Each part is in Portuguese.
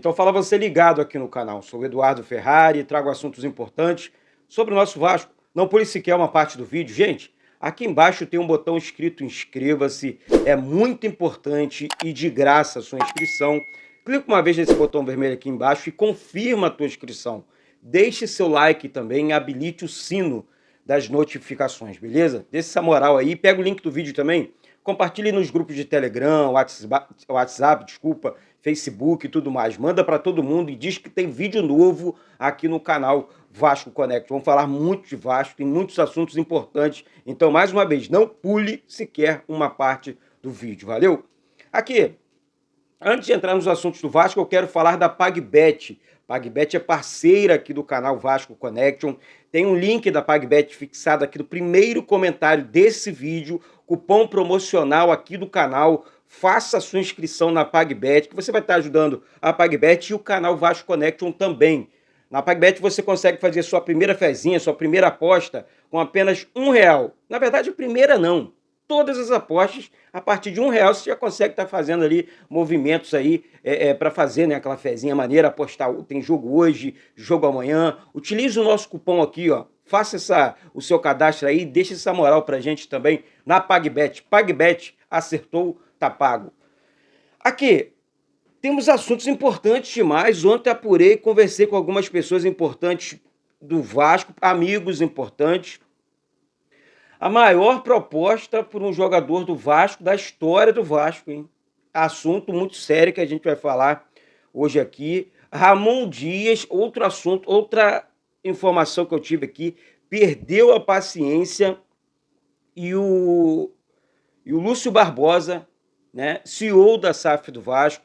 Então fala você ligado aqui no canal. Sou o Eduardo Ferrari e trago assuntos importantes sobre o nosso Vasco. Não pule sequer uma parte do vídeo. Gente, aqui embaixo tem um botão escrito inscreva-se. É muito importante e de graça a sua inscrição. Clica uma vez nesse botão vermelho aqui embaixo e confirma a tua inscrição. Deixe seu like também e habilite o sino das notificações, beleza? Deixe essa moral aí. Pega o link do vídeo também. Compartilhe nos grupos de Telegram, WhatsApp, desculpa, Facebook e tudo mais. Manda para todo mundo e diz que tem vídeo novo aqui no canal Vasco Connect. Vamos falar muito de Vasco, tem muitos assuntos importantes. Então, mais uma vez, não pule sequer uma parte do vídeo, valeu? Aqui, antes de entrar nos assuntos do Vasco, eu quero falar da PagBet. PagBet é parceira aqui do canal Vasco Connection. Tem um link da PagBet fixado aqui no primeiro comentário desse vídeo. Cupom promocional aqui do canal. Faça a sua inscrição na PagBet, que você vai estar ajudando a PagBet e o canal Vasco Connection também. Na PagBet você consegue fazer sua primeira fezinha, sua primeira aposta com apenas R$1. Na verdade, a primeira não. Todas as apostas, a partir de R$1, você já consegue estar fazendo ali movimentos aí para fazer, né, aquela fezinha maneira, apostar, tem jogo hoje, jogo amanhã. Utilize o nosso cupom aqui, ó. Faça o seu cadastro aí, deixe essa moral pra gente também na PagBet. PagBet, acertou, tá pago. Aqui, temos assuntos importantes demais. Ontem apurei e conversei com algumas pessoas importantes do Vasco, amigos importantes. A maior proposta por um jogador do Vasco, da história do Vasco, hein? Assunto muito sério que a gente vai falar hoje aqui. Ramon Dias, outro assunto, outra informação que eu tive aqui, perdeu a paciência e o Lúcio Barbosa, né, CEO da SAF do Vasco,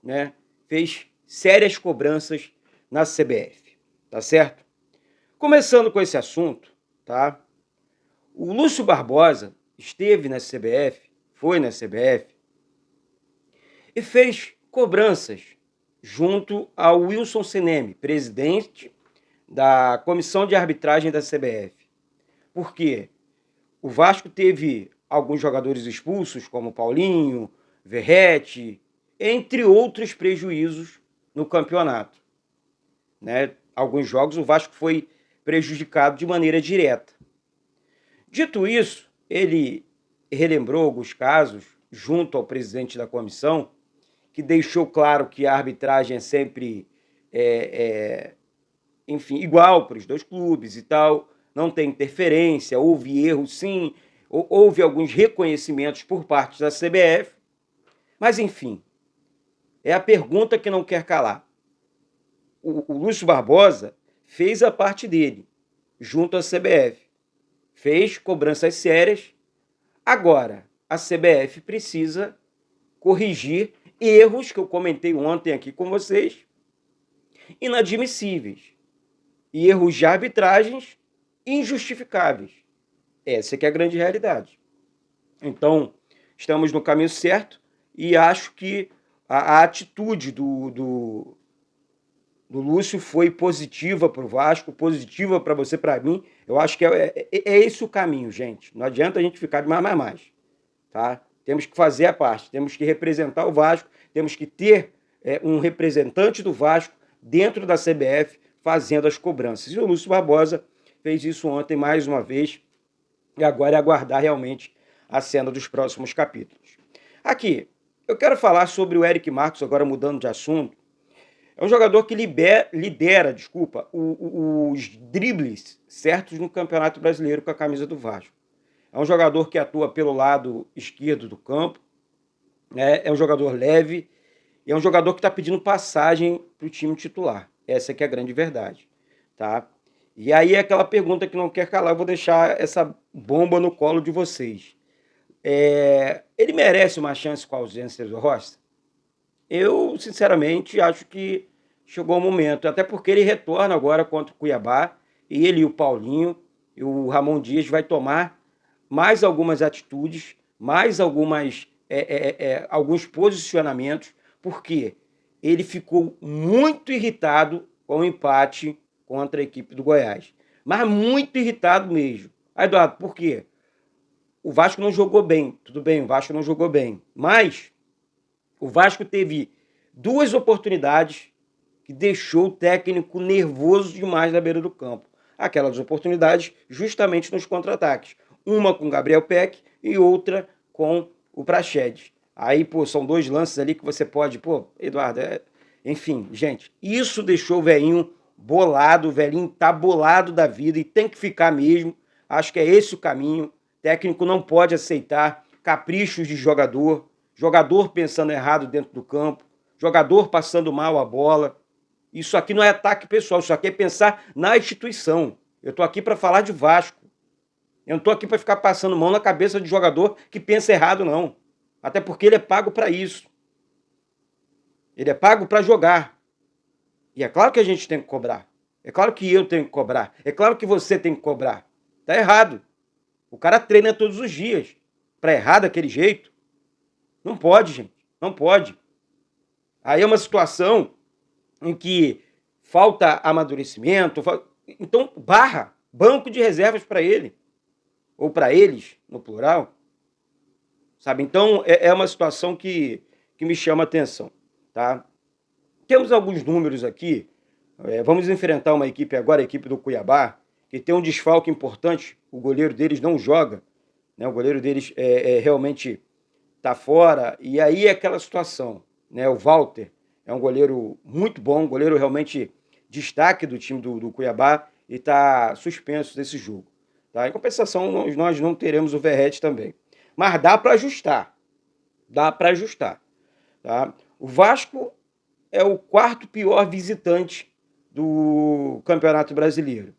né, fez sérias cobranças na CBF, tá certo? Começando com esse assunto, tá? O Lúcio Barbosa esteve na CBF, foi na CBF, e fez cobranças junto ao Wilson Seneme, presidente da Comissão de Arbitragem da CBF. Por quê? O Vasco teve alguns jogadores expulsos, como Paulinho, Verrete, entre outros prejuízos no campeonato, né? Alguns jogos o Vasco foi prejudicado de maneira direta. Dito isso, ele relembrou alguns casos junto ao presidente da comissão, que deixou claro que a arbitragem é sempre, enfim, igual para os dois clubes e tal, não tem interferência, houve erros sim, houve alguns reconhecimentos por parte da CBF, mas enfim, é a pergunta que não quer calar. O Lúcio Barbosa fez a parte dele, junto à CBF. Fez cobranças sérias. Agora, a CBF precisa corrigir erros que eu comentei ontem aqui com vocês, inadmissíveis. E erros de arbitragens injustificáveis. Essa que é a grande realidade. Então, estamos no caminho certo e acho que a atitude do Lúcio foi positiva para o Vasco, positiva para você, para mim. Eu acho que é esse o caminho, gente. Não adianta a gente ficar de mais. Tá? Temos que fazer a parte, temos que representar o Vasco, temos que ter um representante do Vasco dentro da CBF fazendo as cobranças. E o Lúcio Barbosa fez isso ontem mais uma vez e agora é aguardar realmente a cena dos próximos capítulos. Aqui, eu quero falar sobre o Eric Marcos, agora mudando de assunto. É um jogador que lidera os dribles certos no Campeonato Brasileiro com a camisa do Vasco. É um jogador que atua pelo lado esquerdo do campo, né? É um jogador leve, e é um jogador que está pedindo passagem para o time titular. Essa que é a grande verdade. Tá? E aí é aquela pergunta que não quer calar, eu vou deixar essa bomba no colo de vocês. Ele merece uma chance com a ausência do Rossi? Eu, sinceramente, acho que chegou o momento, até porque ele retorna agora contra o Cuiabá, e ele e o Paulinho, e o Ramon Dias vai tomar mais algumas atitudes, mais alguns posicionamentos, porque ele ficou muito irritado com o empate contra a equipe do Goiás. Mas muito irritado mesmo. Aí, Eduardo, por quê? O Vasco não jogou bem. Tudo bem, o Vasco não jogou bem. Mas o Vasco teve duas oportunidades que deixou o técnico nervoso demais na beira do campo. Aquelas oportunidades justamente nos contra-ataques. Uma com o Gabriel Peck e outra com o Praxedes. Aí, pô, são dois lances ali que você pode... Pô, Eduardo, enfim, gente, isso deixou o velhinho bolado, o velhinho tá bolado da vida e tem que ficar mesmo. Acho que é esse o caminho. O técnico não pode aceitar caprichos de jogador, jogador pensando errado dentro do campo, jogador passando mal a bola. Isso aqui não é ataque pessoal, isso aqui é pensar na instituição. Eu tô aqui para falar de Vasco. Eu não tô aqui para ficar passando mão na cabeça de jogador que pensa errado, não. Até porque ele é pago para isso. Ele é pago para jogar. E é claro que a gente tem que cobrar. É claro que eu tenho que cobrar. É claro que você tem que cobrar. Tá errado. O cara treina todos os dias. Para errar daquele jeito. Não pode, gente. Não pode. Aí é uma situação em que falta amadurecimento. Então, barra. Banco de reservas para ele. Ou para eles, no plural. Sabe? Então, é uma situação que me chama a atenção. Tá? Temos alguns números aqui. Vamos enfrentar uma equipe agora, a equipe do Cuiabá, que tem um desfalque importante. O goleiro deles não joga, né? O goleiro deles realmente está fora. E aí é aquela situação, né? O Walter é um goleiro muito bom, goleiro realmente destaque do time do Cuiabá e está suspenso desse jogo. Tá? Em compensação, nós não teremos o Verrete também. Mas dá para ajustar. Dá para ajustar. Tá? O Vasco é o quarto pior visitante do Campeonato Brasileiro.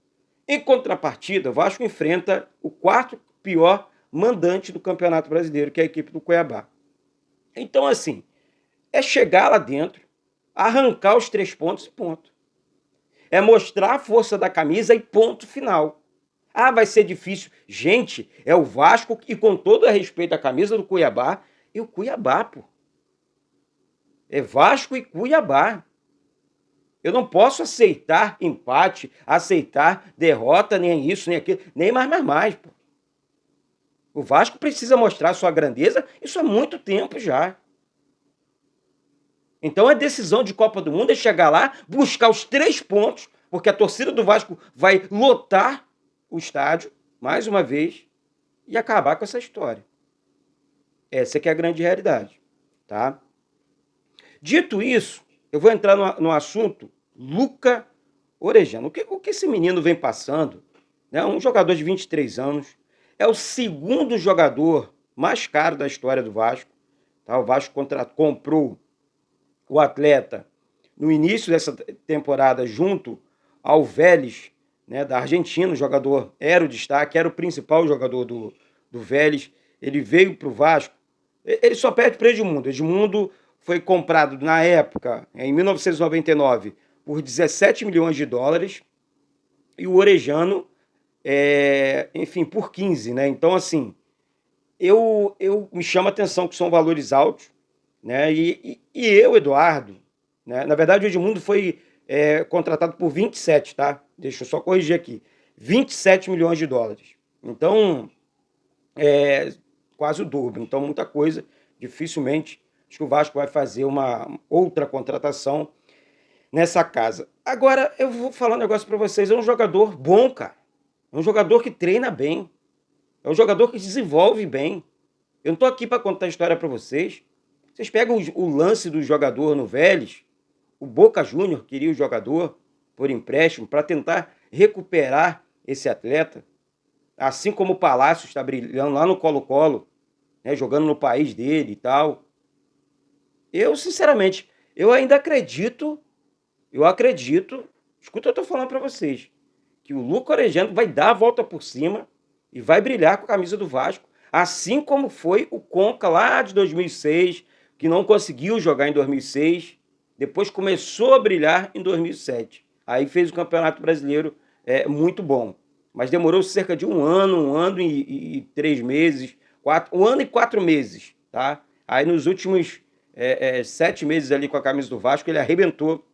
Em contrapartida, o Vasco enfrenta o quarto pior mandante do Campeonato Brasileiro, que é a equipe do Cuiabá. Então, assim, é chegar lá dentro, arrancar os 3 pontos e ponto. É mostrar a força da camisa e ponto final. Ah, vai ser difícil. Gente, é o Vasco e com todo respeito à camisa do Cuiabá, e o Cuiabá, pô. É Vasco e Cuiabá. Eu não posso aceitar empate, aceitar derrota, nem isso, nem aquilo, nem mais, pô. O Vasco precisa mostrar sua grandeza, isso há muito tempo já. Então a decisão de Copa do Mundo é chegar lá, buscar os 3 pontos, porque a torcida do Vasco vai lotar o estádio, mais uma vez, e acabar com essa história. Essa que é a grande realidade, tá? Dito isso, eu vou entrar no assunto Luca Orejano. O que esse menino vem passando, né? Um jogador de 23 anos, é o segundo jogador mais caro da história do Vasco. Tá? O Vasco comprou o atleta no início dessa temporada junto ao Vélez, né, da Argentina. O jogador era o destaque, era o principal jogador do Vélez. Ele veio para o Vasco. Ele só perde para o Edmundo. Edmundo foi comprado na época, em 1999, por 17 milhões de dólares. E o Orejano, enfim, por 15, né? Então, assim, eu me chama a atenção que são valores altos, né? E eu, Eduardo, né? Na verdade, o Edmundo foi contratado por 27, tá? Deixa eu só corrigir aqui. 27 milhões de dólares. Então, quase o dobro. Então, muita coisa. Dificilmente, acho que o Vasco vai fazer uma outra contratação nessa casa. Agora, eu vou falar um negócio para vocês. É um jogador bom, cara. É um jogador que treina bem. É um jogador que desenvolve bem. Eu não tô aqui para contar história para vocês. Vocês pegam o lance do jogador no Vélez. O Boca Júnior queria o jogador por empréstimo para tentar recuperar esse atleta. Assim como o Palácio está brilhando lá no Colo-Colo, né, jogando no país dele e tal. Eu, sinceramente, eu ainda acredito, escuta, eu tô falando para vocês, que o Luca Orejano vai dar a volta por cima e vai brilhar com a camisa do Vasco, assim como foi o Conca lá de 2006, que não conseguiu jogar em 2006, depois começou a brilhar em 2007. Aí fez o Campeonato Brasileiro muito bom, mas demorou cerca de um ano e 3 meses, 1 ano e 4 meses, tá? Aí nos últimos 7 meses ali com a camisa do Vasco, ele arrebentou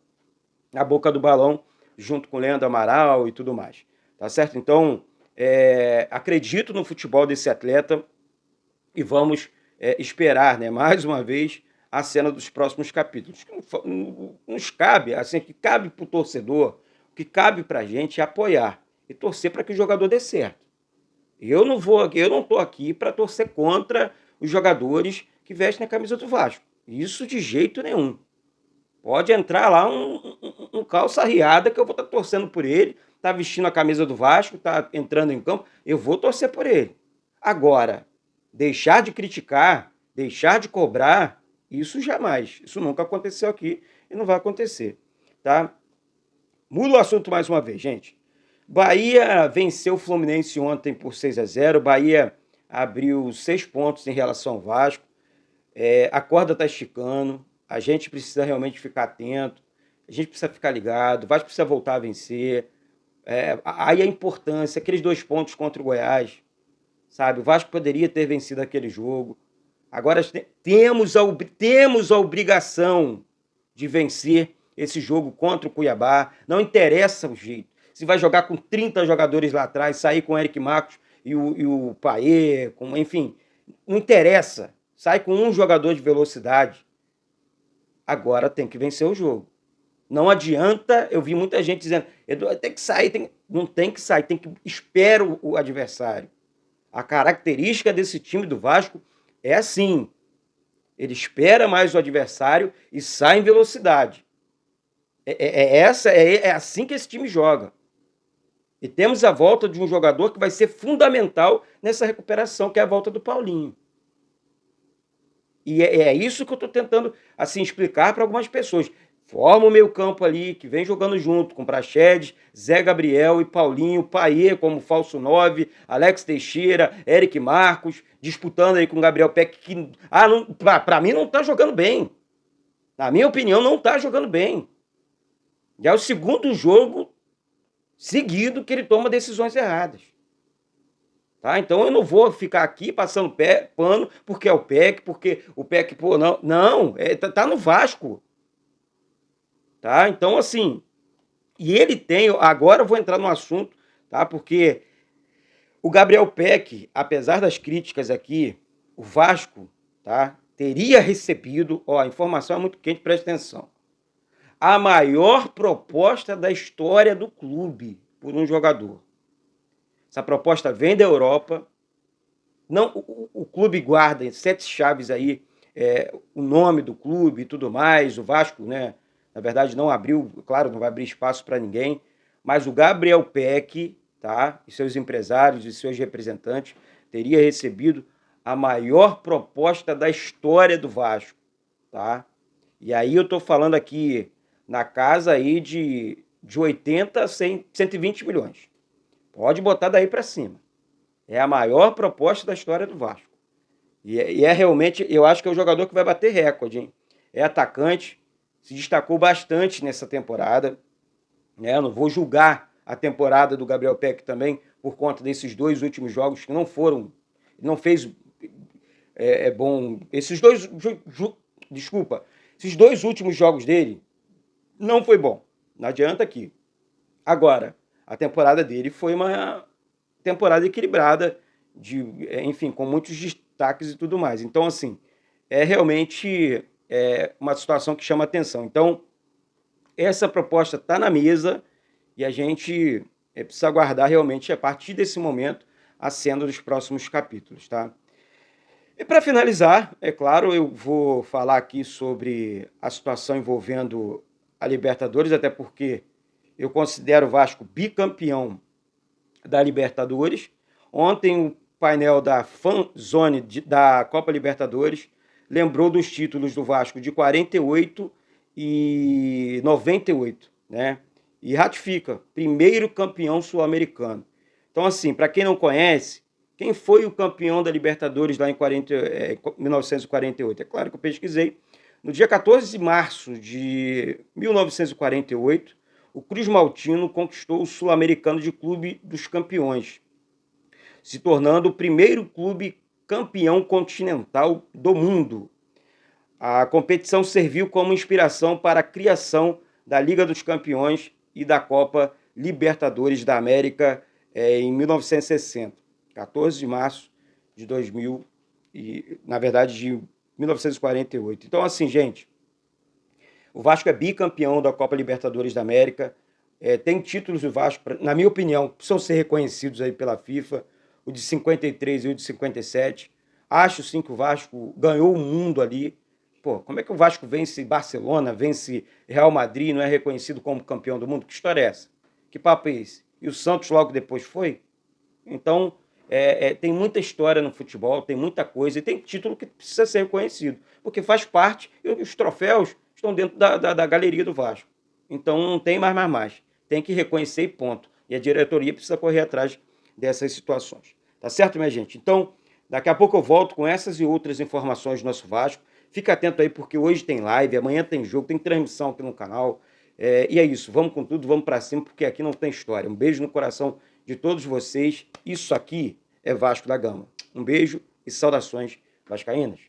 a boca do balão, junto com o Leandro Amaral e tudo mais. Tá certo? Então, acredito no futebol desse atleta e vamos esperar, né, mais uma vez, a cena dos próximos capítulos. Não nos cabe, assim, o que cabe para o torcedor, o que cabe para a gente é apoiar e torcer para que o jogador dê certo. Eu não estou aqui para torcer contra os jogadores que vestem a camisa do Vasco. Isso de jeito nenhum. Pode entrar lá um calça riada que eu vou estar torcendo por ele, tá vestindo a camisa do Vasco, tá entrando em campo, eu vou torcer por ele. Agora, deixar de criticar, deixar de cobrar, isso jamais. Isso nunca aconteceu aqui e não vai acontecer, tá? Muda o assunto mais uma vez, gente. Bahia venceu o Fluminense ontem por 6-0. Bahia abriu 6 pontos em relação ao Vasco. A corda está esticando. A gente precisa realmente ficar atento. A gente precisa ficar ligado. O Vasco precisa voltar a vencer. Aí a importância, aqueles 2 pontos contra o Goiás. Sabe? O Vasco poderia ter vencido aquele jogo. Agora temos a obrigação de vencer esse jogo contra o Cuiabá. Não interessa o jeito. Se vai jogar com 30 jogadores lá atrás, sair com o Eric Marcos e o Paê, enfim, não interessa. Sai com um jogador de velocidade. Agora tem que vencer o jogo. Não adianta, eu vi muita gente dizendo, tem que sair, não tem que sair, tem que esperar o adversário. A característica desse time do Vasco é assim. Ele espera mais o adversário e sai em velocidade. É assim que esse time joga. E temos a volta de um jogador que vai ser fundamental nessa recuperação, que é a volta do Paulinho. E é isso que eu estou tentando assim, explicar para algumas pessoas. Forma o meio campo ali, que vem jogando junto com Praxedes, Zé Gabriel e Paulinho, Paê como falso 9, Alex Teixeira, Eric Marcos, disputando aí com o Gabriel Peck, que para mim não está jogando bem. Na minha opinião, não está jogando bem. Já é o segundo jogo seguido que ele toma decisões erradas. Tá? Então eu não vou ficar aqui passando pano porque é o PEC, porque o PEC, não, tá no Vasco. Tá? Então, assim, e ele tem, agora eu vou entrar no assunto, tá? Porque o Gabriel Peck, apesar das críticas aqui, o Vasco, tá? Teria recebido, a informação é muito quente, presta atenção, a maior proposta da história do clube por um jogador. Essa proposta vem da Europa. Não, o clube guarda em 7 chaves aí o nome do clube e tudo mais. O Vasco, né, na verdade, não abriu, claro, não vai abrir espaço para ninguém, mas o Gabriel Peck, tá, e seus empresários e seus representantes teria recebido a maior proposta da história do Vasco, tá? E aí eu estou falando aqui na casa aí de 80 a 120 milhões. Pode botar daí para cima. É a maior proposta da história do Vasco. E é realmente, eu acho que é o jogador que vai bater recorde, hein? É atacante, se destacou bastante nessa temporada. Eu não vou julgar a temporada do Gabriel Peck também por conta desses 2 últimos jogos que não foram, não fez bom. Esses 2 últimos jogos dele não foi bom. Não adianta aqui. Agora, a temporada dele foi uma temporada equilibrada, enfim, com muitos destaques e tudo mais. Então, assim, é realmente uma situação que chama atenção. Então, essa proposta está na mesa e a gente precisa aguardar realmente, a partir desse momento, a cena dos próximos capítulos, tá? E para finalizar, é claro, eu vou falar aqui sobre a situação envolvendo a Libertadores, até porque eu considero o Vasco bicampeão da Libertadores. Ontem o painel da Fan Zone da Copa Libertadores lembrou dos títulos do Vasco de 48 e 98, né? E ratifica, primeiro campeão sul-americano. Então, assim, para quem não conhece, quem foi o campeão da Libertadores lá em 1948? É claro que eu pesquisei. No dia 14 de março de 1948, o Cruz Maltino conquistou o Sul-Americano de Clube dos Campeões, se tornando o primeiro clube campeão continental do mundo. A competição serviu como inspiração para a criação da Liga dos Campeões e da Copa Libertadores da América em 1960, 14 de março de 2000, na verdade de 1948. Então, assim, gente, o Vasco é bicampeão da Copa Libertadores da América. Tem títulos do Vasco, na minha opinião, precisam ser reconhecidos aí pela FIFA, o de 53 e o de 57. Acho sim que o Vasco ganhou o mundo ali. Pô, como é que o Vasco vence Barcelona, vence Real Madrid, não é reconhecido como campeão do mundo? Que história é essa? Que papo é esse? E o Santos logo depois foi? Então, tem muita história no futebol, tem muita coisa, e tem título que precisa ser reconhecido, porque faz parte, e os troféus estão dentro da galeria do Vasco. Então, não tem mais. Tem que reconhecer e ponto. E a diretoria precisa correr atrás dessas situações. Tá certo, minha gente? Então, daqui a pouco eu volto com essas e outras informações do nosso Vasco. Fica atento aí, porque hoje tem live, amanhã tem jogo, tem transmissão aqui no canal. E é isso, vamos com tudo, vamos para cima, porque aqui não tem história. Um beijo no coração de todos vocês. Isso aqui é Vasco da Gama. Um beijo e saudações vascaínas.